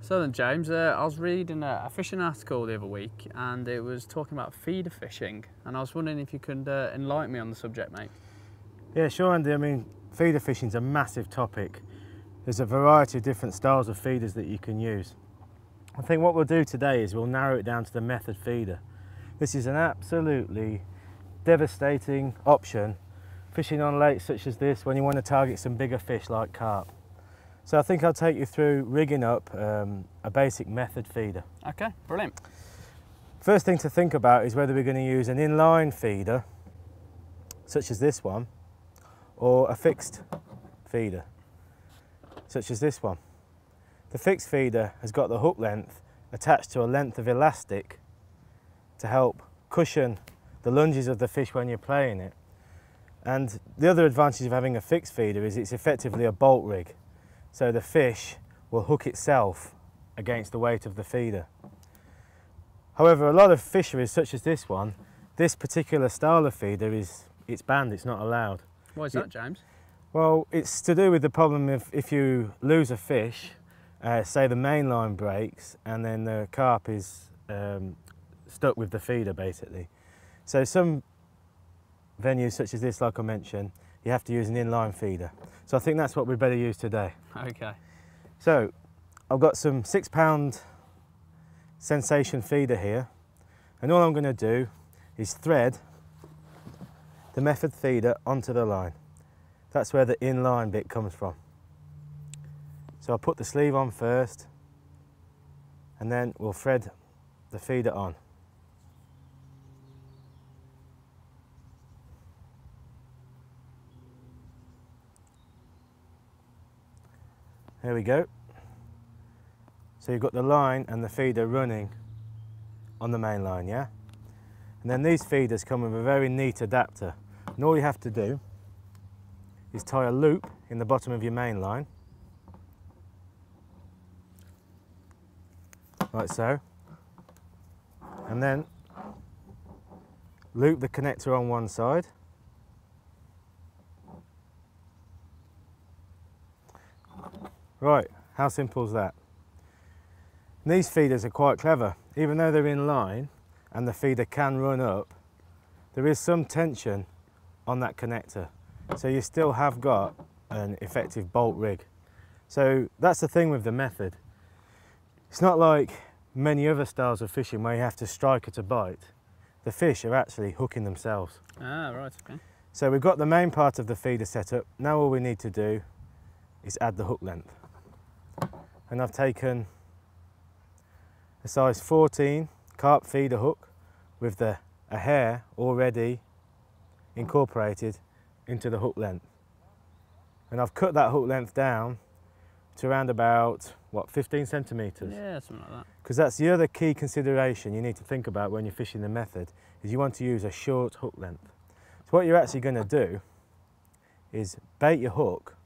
So then, James, I was reading a fishing article the other week, and it was talking about feeder fishing, and I was wondering if you could enlighten me on the subject, mate. Yeah, sure, Andy. I mean, feeder fishing is a massive topic. There's a variety of different styles of feeders that you can use. I think what we'll do today is we'll narrow it down to the method feeder. This is an absolutely devastating option fishing on lakes such as this when you want to target some bigger fish like carp. So I think I'll take you through rigging up a basic method feeder. Okay, brilliant. First thing to think about is whether we're going to use an inline feeder, such as this one, or a fixed feeder, such as this one. The fixed feeder has got the hook length attached to a length of elastic to help cushion the lunges of the fish when you're playing it. And the other advantage of having a fixed feeder is it's effectively a bolt rig. So the fish will hook itself against the weight of the feeder. However, a lot of fisheries, such as this one, this particular style of feeder it's banned, it's not allowed. Why is that, James? Well, it's to do with the problem of if you lose a fish, say the main line breaks, and then the carp is stuck with the feeder basically. So some venues such as this, like I mentioned, you have to use an inline feeder. So I think that's what we better use today. Okay. So I've got some 6-pound sensation feeder here, and all I'm going to do is thread the method feeder onto the line. That's where the inline bit comes from. So I'll put the sleeve on first, and then we'll thread the feeder on. There we go. So you've got the line and the feeder running on the main line, yeah? And then these feeders come with a very neat adapter. And all you have to do is tie a loop in the bottom of your main line, like so. And then loop the connector on one side. Right, how simple is that? And these feeders are quite clever. Even though they're in line and the feeder can run up, there is some tension on that connector. So you still have got an effective bolt rig. So that's the thing with the method. It's not like many other styles of fishing where you have to strike at a bite. The fish are actually hooking themselves. Ah, right, okay. So we've got the main part of the feeder set up. Now all we need to do is add the hook length. And I've taken a size 14 carp feeder hook with a hair already incorporated into the hook length. And I've cut that hook length down to around about, what, 15 centimetres? Yeah, something like that. Because that's the other key consideration you need to think about when you're fishing the method, is you want to use a short hook length. So what you're actually going to do is bait your hook,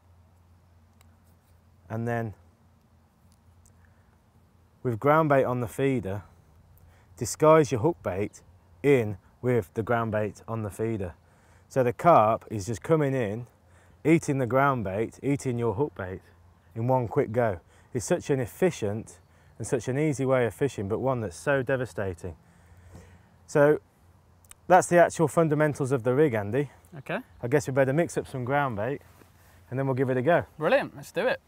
and then with ground bait on the feeder, disguise your hook bait in with the ground bait on the feeder. So the carp is just coming in, eating the ground bait, eating your hook bait in one quick go. It's such an efficient and such an easy way of fishing, but one that's so devastating. So that's the actual fundamentals of the rig, Andy. Okay. I guess we better mix up some ground bait and then we'll give it a go. Brilliant, let's do it.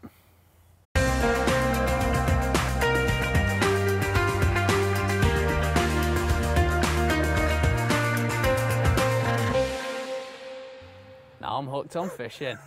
Now I'm hooked on fishing.